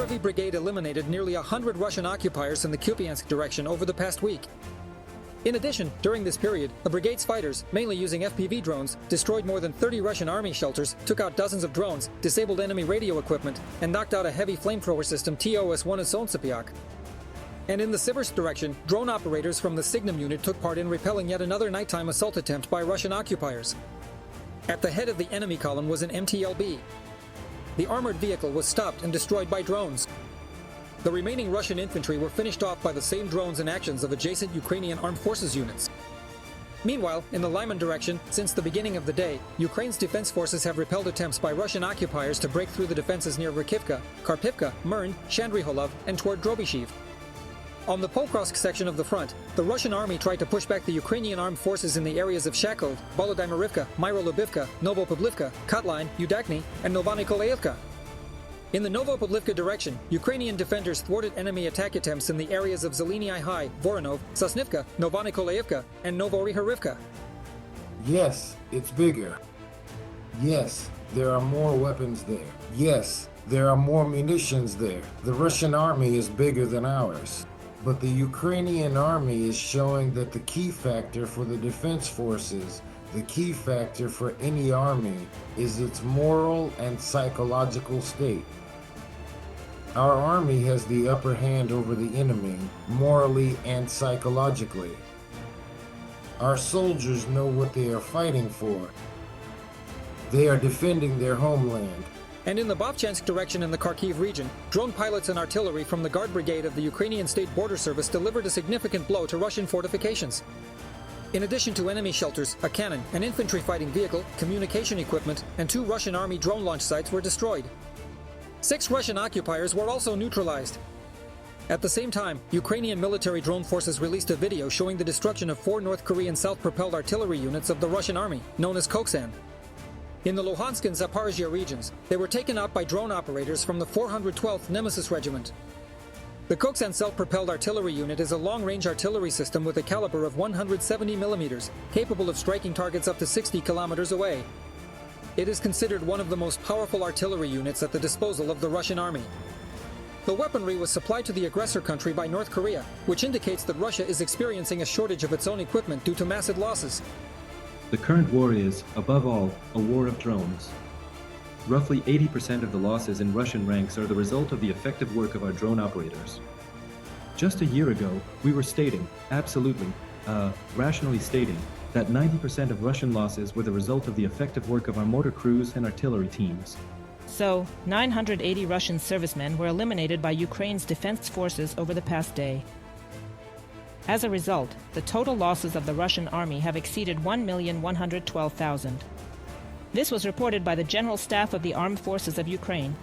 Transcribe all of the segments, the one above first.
Bureviy Brigade eliminated nearly 100 Russian occupiers in the Kupiansk direction over the past week. In addition, during this period, the brigade's fighters, mainly using FPV drones, destroyed more than 30 Russian army shelters, took out dozens of drones, disabled enemy radio equipment, and knocked out a heavy flamethrower system TOS-1 at Sontsepek. And in the Siversk direction, drone operators from the Signum unit took part in repelling yet another nighttime assault attempt by Russian occupiers. At the head of the enemy column was an MTLB. The armored vehicle was stopped and destroyed by drones. The remaining Russian infantry were finished off by the same drones and actions of adjacent Ukrainian armed forces units. Meanwhile, in the Lyman direction, since the beginning of the day, Ukraine's defense forces have repelled attempts by Russian occupiers to break through the defenses near Rakivka, Karpivka, Mern, Shandryholov, and toward Drobyshiv. On the Pokrovsk section of the front, the Russian army tried to push back the Ukrainian armed forces in the areas of Shakov, Volodymyrivka, Myrolubivka, Novopoplivka, Kotline, Udakny, and Novonikolayevka. In the Novopoplivka direction, Ukrainian defenders thwarted enemy attack attempts in the areas of Zelenyi High, Voronov, Sosnivka, Novonikolayevka, and Novoriharivka. Yes, it's bigger. Yes, there are more weapons there. Yes, there are more munitions there. The Russian army is bigger than ours. But the Ukrainian army is showing that the key factor for the defense forces, the key factor for any army, is its moral and psychological state. Our army has the upper hand over the enemy, morally and psychologically. Our soldiers know what they are fighting for. They are defending their homeland. And in the Bobchansk direction in the Kharkiv region, drone pilots and artillery from the Guard Brigade of the Ukrainian State Border Service delivered a significant blow to Russian fortifications. In addition to enemy shelters, a cannon, an infantry fighting vehicle, communication equipment, and 2 Russian army drone launch sites were destroyed. 6 Russian occupiers were also neutralized. At the same time, Ukrainian military drone forces released a video showing the destruction of 4 North Korean self-propelled artillery units of the Russian army, known as Koksan. In the Luhansk and Zaporizhia regions, they were taken out by drone operators from the 412th Nemesis Regiment. The Koksan self-propelled artillery unit is a long-range artillery system with a caliber of 170 mm, capable of striking targets up to 60 kilometers away. It is considered one of the most powerful artillery units at the disposal of the Russian army. The weaponry was supplied to the aggressor country by North Korea, which indicates that Russia is experiencing a shortage of its own equipment due to massive losses. The current war is, above all, a war of drones. Roughly 80% of the losses in Russian ranks are the result of the effective work of our drone operators. Just a year ago, we were stating, rationally stating, that 90% of Russian losses were the result of the effective work of our motor crews and artillery teams. So, 980 Russian servicemen were eliminated by Ukraine's defense forces over the past day. As a result, the total losses of the Russian army have exceeded 1,112,000. This was reported by the General Staff of the Armed Forces of Ukraine.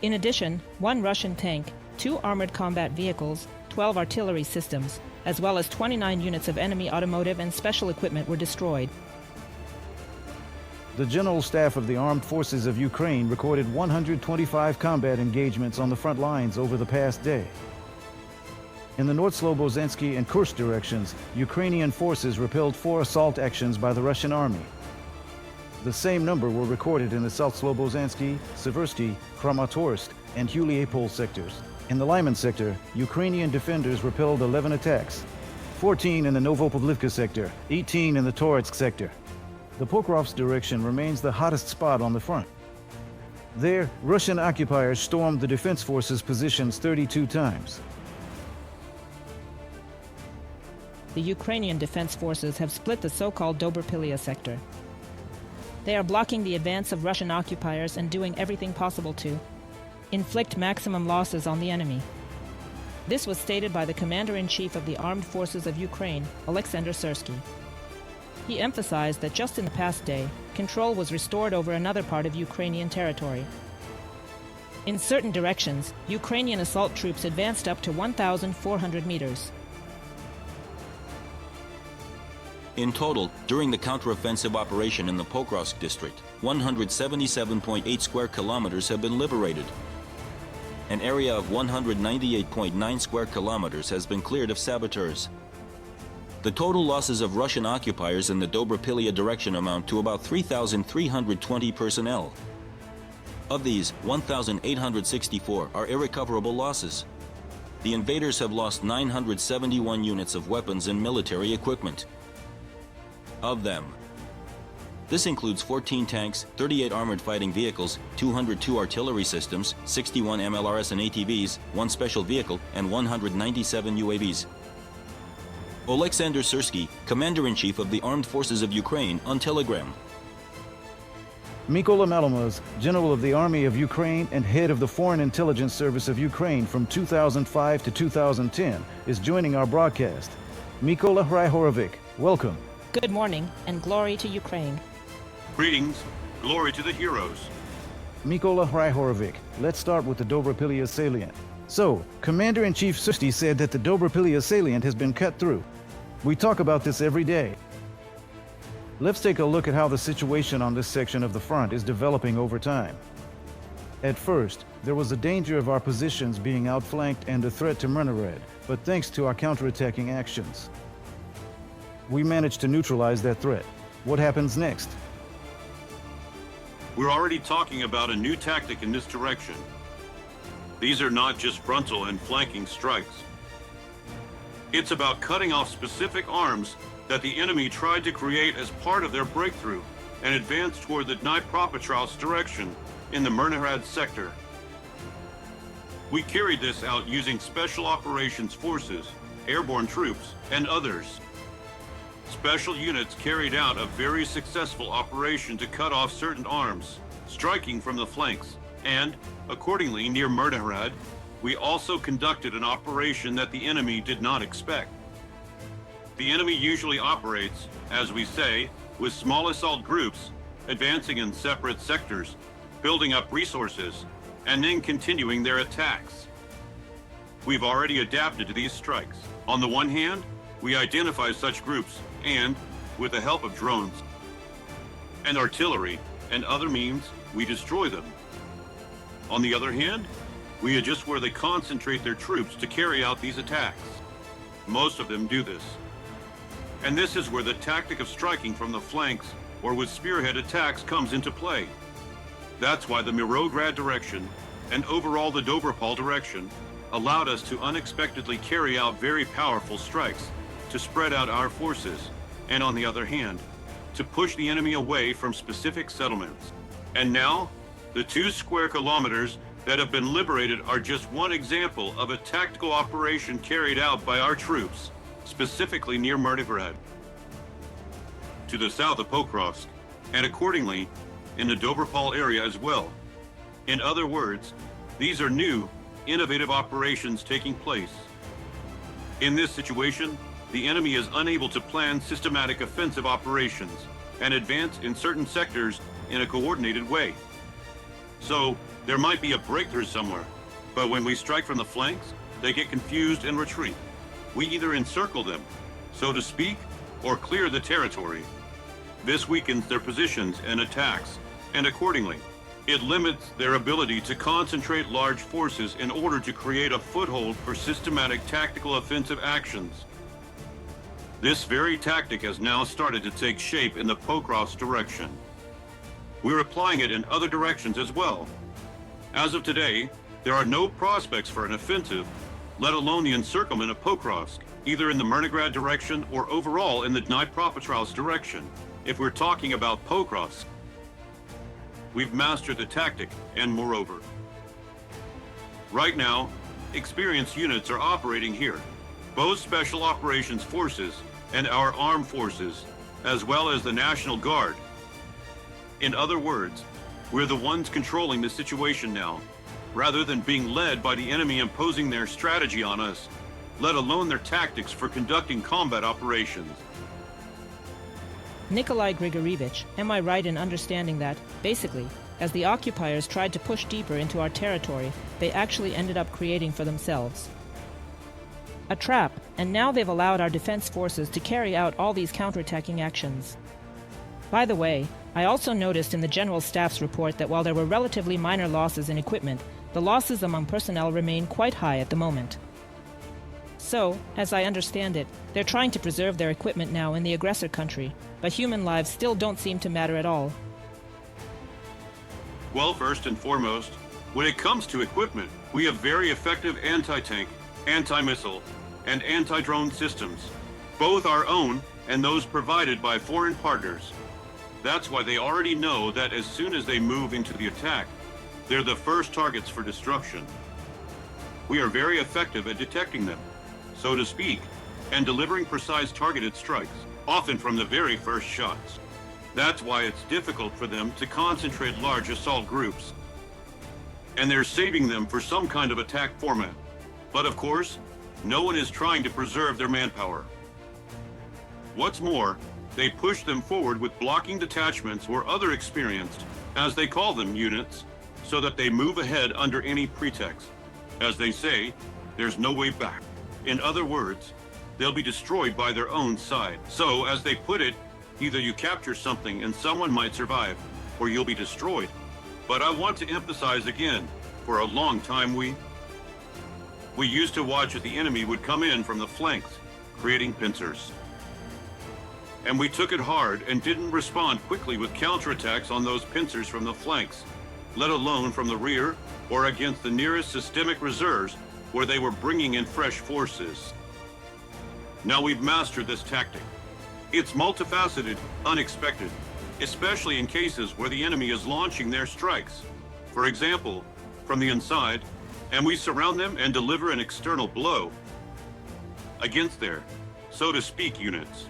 In addition, 1 Russian tank, 2 armored combat vehicles, 12 artillery systems, as well as 29 units of enemy automotive and special equipment were destroyed. The General Staff of the Armed Forces of Ukraine recorded 125 combat engagements on the front lines over the past day. In the North Slobozhensky and Kursk directions, Ukrainian forces repelled 4 assault actions by the Russian army. The same number were recorded in the South Slobozhensky, Siversky, Kramatorsk, and Huliapol sectors. In the Lyman sector, Ukrainian defenders repelled 11 attacks, 14 in the Novopoplivka sector, 18 in the Toretsk sector. The Pokrovsk direction remains the hottest spot on the front. There, Russian occupiers stormed the defense forces' positions 32 times. The Ukrainian defense forces have split the so-called Dobropillia sector. They are blocking the advance of Russian occupiers and doing everything possible to inflict maximum losses on the enemy. This was stated by the Commander-in-Chief of the Armed Forces of Ukraine, Alexander Syrsky. He emphasized that just in the past day, control was restored over another part of Ukrainian territory. In certain directions, Ukrainian assault troops advanced up to 1,400 meters. In total, during the counteroffensive operation in the Pokrovsk district, 177.8 square kilometers have been liberated. An area of 198.9 square kilometers has been cleared of saboteurs. The total losses of Russian occupiers in the Dobropillia direction amount to about 3,320 personnel. Of these, 1,864 are irrecoverable losses. The invaders have lost 971 units of weapons and military equipment. Of them, this includes 14 tanks, 38 armored fighting vehicles, 202 artillery systems, 61 MLRS and ATVs, 1 special vehicle, and 197 UAVs. Oleksandr Syrsky, Commander-in-Chief of the Armed Forces of Ukraine, on Telegram. Mykola Malomuzh, General of the Army of Ukraine and Head of the Foreign Intelligence Service of Ukraine from 2005 to 2010, is joining our broadcast. Mykola Hryhorovik, welcome. Good morning, and glory to Ukraine. Greetings, glory to the heroes. Mykola Hryhorovik, let's start with the Dobropillia salient. So, Commander-in-Chief Syrsky said that the Dobropillia salient has been cut through. We talk about this every day. Let's take a look at how the situation on this section of the front is developing over time. At first, there was a danger of our positions being outflanked and a threat to Mrnarad, but thanks to our counterattacking actions, we managed to neutralize that threat. What happens next? We're already talking about a new tactic in this direction. These are not just frontal and flanking strikes. It's about cutting off specific arms that the enemy tried to create as part of their breakthrough and advance toward the Dnipropetrovsk direction in the Mrnarad sector. We carried this out using Special Operations Forces, airborne troops, and others. Special units carried out a very successful operation to cut off certain arms, striking from the flanks, and, accordingly, near Mrnarad, we also conducted an operation that the enemy did not expect. The enemy usually operates, as we say, with small assault groups, advancing in separate sectors, building up resources, and then continuing their attacks. We've already adapted to these strikes. On the one hand, we identify such groups and, with the help of drones and artillery and other means, we destroy them. On the other hand, we adjust where they concentrate their troops to carry out these attacks. Most of them do this. And this is where the tactic of striking from the flanks or with spearhead attacks comes into play. That's why the Mirograd direction and overall the Dobropol direction allowed us to unexpectedly carry out very powerful strikes to spread out our forces, and on the other hand, to push the enemy away from specific settlements. And now, the 2 square kilometers that have been liberated are just one example of a tactical operation carried out by our troops, specifically near Mrnarad, to the south of Pokrovsk, and accordingly, in the Dobropol area as well. In other words, these are new, innovative operations taking place. In this situation, the enemy is unable to plan systematic offensive operations and advance in certain sectors in a coordinated way. So, there might be a breakthrough somewhere, but when we strike from the flanks, they get confused and retreat. We either encircle them, so to speak, or clear the territory. This weakens their positions and attacks, and accordingly, it limits their ability to concentrate large forces in order to create a foothold for systematic tactical offensive actions. This very tactic has now started to take shape in the Pokrovsk direction. We're applying it in other directions as well. As of today, there are no prospects for an offensive, let alone the encirclement of Pokrovsk, either in the Mrnarad direction or overall in the Dnipropetrovsk direction. If we're talking about Pokrovsk, we've mastered the tactic, and moreover, right now, experienced units are operating here, both Special Operations Forces and our armed forces, as well as the National Guard. In other words, we're the ones controlling the situation now, rather than being led by the enemy imposing their strategy on us, let alone their tactics for conducting combat operations. Nikolai Grigorievich, am I right in understanding that, basically, as the occupiers tried to push deeper into our territory, they actually ended up creating for themselves a trap, and now they've allowed our defense forces to carry out all these counterattacking actions? By the way, I also noticed in the General Staff's report that while there were relatively minor losses in equipment, the losses among personnel remain quite high at the moment. So, as I understand it, they're trying to preserve their equipment now in the aggressor country, but human lives still don't seem to matter at all. Well, first and foremost, when it comes to equipment, we have very effective anti-tank, anti-missile, and anti-drone systems, both our own and those provided by foreign partners. That's why they already know that as soon as they move into the attack, they're the first targets for destruction. We are very effective at detecting them, so to speak, and delivering precise targeted strikes, often from the very first shots. That's why it's difficult for them to concentrate large assault groups. And they're saving them for some kind of attack format. But of course, no one is trying to preserve their manpower. What's more, they push them forward with blocking detachments or other experienced, as they call them, units, so that they move ahead under any pretext. As they say, there's no way back. In other words, they'll be destroyed by their own side. So, as they put it, either you capture something and someone might survive, or you'll be destroyed. But I want to emphasize again, for a long time we used to watch as the enemy would come in from the flanks, creating pincers. And we took it hard and didn't respond quickly with counterattacks on those pincers from the flanks, let alone from the rear or against the nearest systemic reserves where they were bringing in fresh forces. Now we've mastered this tactic. It's multifaceted, unexpected, especially in cases where the enemy is launching their strikes, for example, from the inside, and we surround them and deliver an external blow against their, so to speak, units.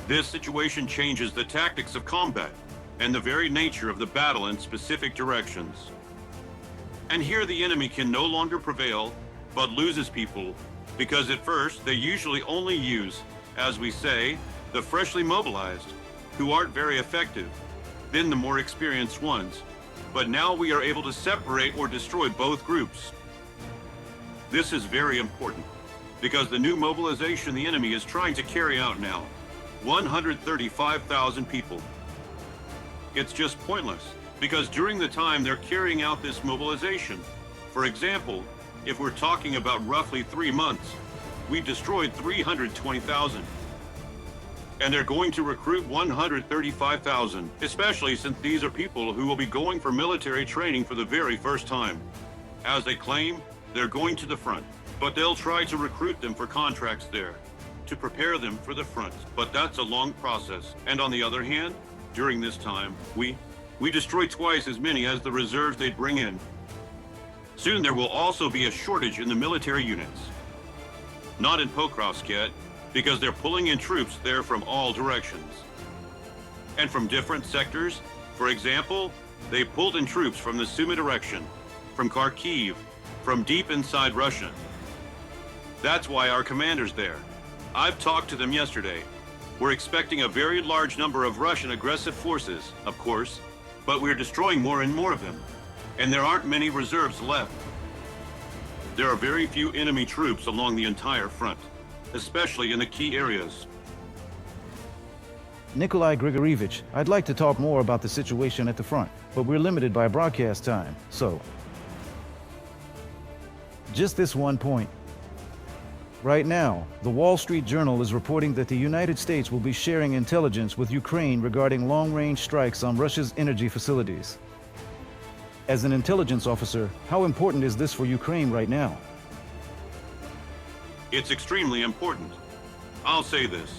This situation changes the tactics of combat and the very nature of the battle in specific directions. And here the enemy can no longer prevail, but loses people, because at first they usually only use, as we say, the freshly mobilized, who aren't very effective, then the more experienced ones. But now we are able to separate or destroy both groups. This is very important, because the new mobilization the enemy is trying to carry out now, 135,000 people. It's just pointless, because during the time they're carrying out this mobilization, for example, if we're talking about roughly 3 months, we've destroyed 320,000. And they're going to recruit 135,000, especially since these are people who will be going for military training for the very first time. As they claim, they're going to the front, but they'll try to recruit them for contracts there, to prepare them for the front. But that's a long process. And on the other hand, during this time, we destroy twice as many as the reserves they'd bring in. Soon there will also be a shortage in the military units. Not in Pokrovsk yet, because they're pulling in troops there from all directions. And from different sectors. For example, they pulled in troops from the Sumy direction, from Kharkiv, from deep inside Russia. That's why our commander's there. I've talked to them yesterday. We're expecting a very large number of Russian aggressive forces, of course, but we're destroying more and more of them, and there aren't many reserves left. There are very few enemy troops along the entire front, especially in the key areas. Nikolai Grigorievich, I'd like to talk more about the situation at the front, but we're limited by broadcast time, so... Just this one point. Right now, the Wall Street Journal is reporting that the United States will be sharing intelligence with Ukraine regarding long-range strikes on Russia's energy facilities. As an intelligence officer, how important is this for Ukraine right now? It's extremely important. I'll say this,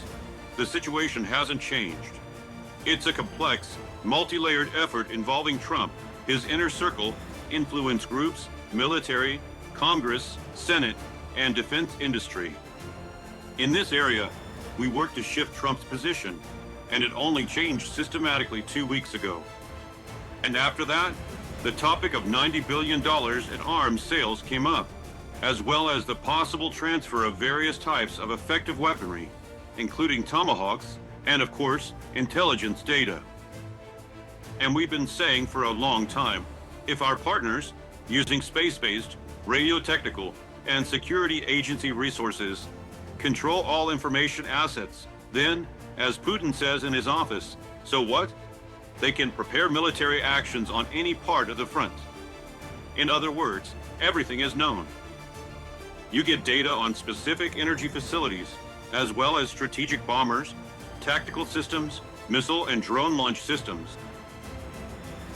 the situation hasn't changed. It's a complex, multi-layered effort involving Trump, his inner circle, influence groups, military, Congress, Senate, and defense industry. In this area, we worked to shift Trump's position, and it only changed systematically 2 weeks ago. And after that, the topic of $90 billion in arms sales came up, as well as the possible transfer of various types of effective weaponry, including tomahawks, and of course, intelligence data. And we've been saying for a long time, if our partners, using space-based, radio-technical, and security agency resources, control all information assets, then, as Putin says in his office, so what? They can prepare military actions on any part of the front. In other words, everything is known. You get data on specific energy facilities, as well as strategic bombers, tactical systems, missile and drone launch systems.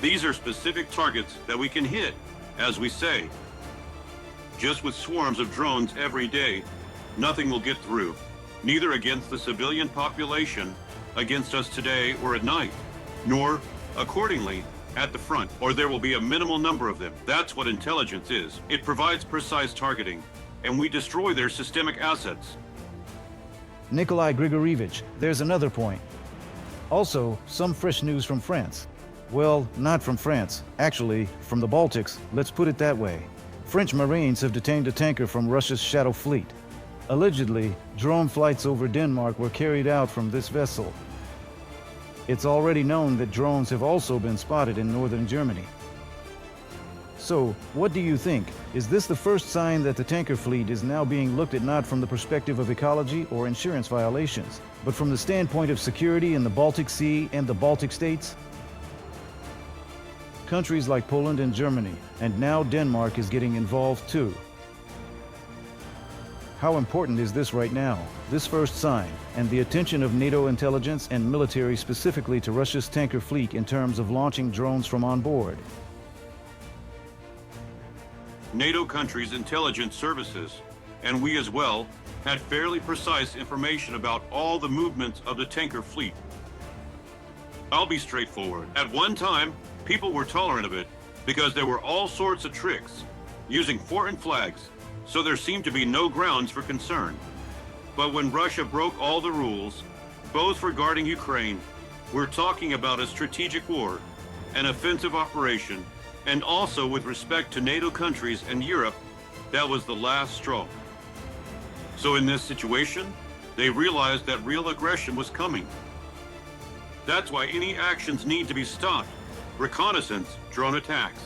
These are specific targets that we can hit, as we say. Just with swarms of drones every day, nothing will get through, neither against the civilian population, against us today or at night, nor, accordingly, at the front, or there will be a minimal number of them. That's what intelligence is. It provides precise targeting, and we destroy their systemic assets. Nikolai Grigorievich, there's another point. Also, some fresh news from France. Well, not from France. Actually, from the Baltics, let's put it that way. French Marines have detained a tanker from Russia's Shadow Fleet. Allegedly, drone flights over Denmark were carried out from this vessel. It's already known that drones have also been spotted in northern Germany. So, what do you think? Is this the first sign that the tanker fleet is now being looked at not from the perspective of ecology or insurance violations, but from the standpoint of security in the Baltic Sea and the Baltic states? Countries like Poland and Germany, and now Denmark is getting involved too. How important is this right now, this first sign, and the attention of NATO intelligence and military specifically to Russia's tanker fleet in terms of launching drones from on board? NATO countries' intelligence services, and we as well, had fairly precise information about all the movements of the tanker fleet. I'll be straightforward. At one time, people were tolerant of it because there were all sorts of tricks, using foreign flags, so there seemed to be no grounds for concern. But when Russia broke all the rules, both regarding Ukraine, we're talking about a strategic war, an offensive operation, and also with respect to NATO countries and Europe, that was the last straw. So in this situation, they realized that real aggression was coming. That's why any actions need to be stopped. Reconnaissance, drone attacks,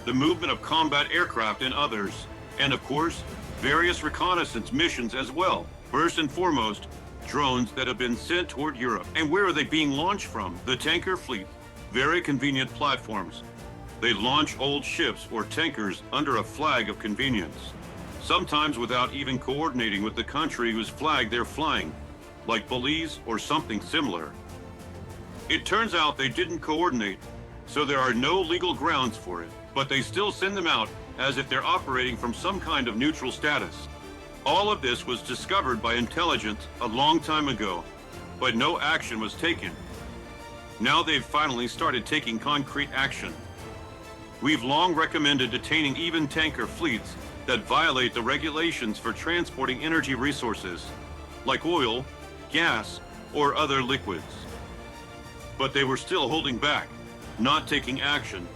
the movement of combat aircraft and others, and of course, various reconnaissance missions as well. First and foremost, drones that have been sent toward Europe. And where are they being launched from? The tanker fleet. Very convenient platforms. They launch old ships or tankers under a flag of convenience, sometimes without even coordinating with the country whose flag they're flying, like Belize or something similar. It turns out they didn't coordinate, so there are no legal grounds for it, but they still send them out as if they're operating from some kind of neutral status. All of this was discovered by intelligence a long time ago, but no action was taken. Now they've finally started taking concrete action. We've long recommended detaining even tanker fleets that violate the regulations for transporting energy resources, like oil, gas, or other liquids. But they were still holding back, not taking action,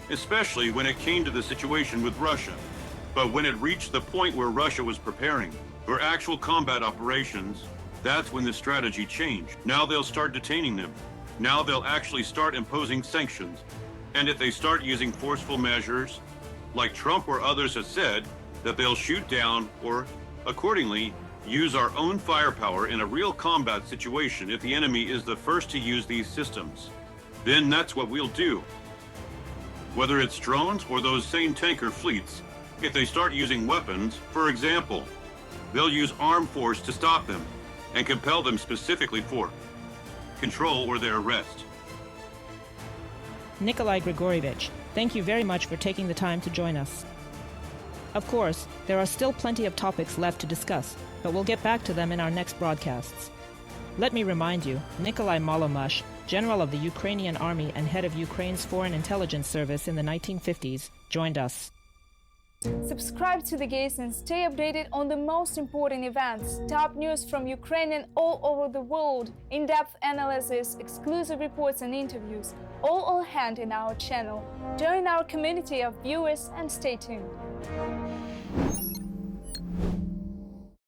especially when it came to the situation with Russia. But when it reached the point where Russia was preparing for actual combat operations, that's when the strategy changed. Now they'll start detaining them. Now they'll actually start imposing sanctions. And if they start using forceful measures, like Trump or others have said, that they'll shoot down or, accordingly, use our own firepower in a real combat situation if the enemy is the first to use these systems. Then that's what we'll do. Whether it's drones or those same tanker fleets, if they start using weapons, for example, they'll use armed force to stop them and compel them specifically for control or their arrest. Nikolai Grigorievich, thank you very much for taking the time to join us. Of course, there are still plenty of topics left to discuss, but we'll get back to them in our next broadcasts. Let me remind you, Nikolai Malomuzh, general of the Ukrainian army and head of Ukraine's foreign intelligence service in the 1950s, joined us. Subscribe to The Gaze and stay updated on the most important events, top news from Ukraine and all over the world, in-depth analysis, exclusive reports and interviews, all on hand in our channel. Join our community of viewers and stay tuned.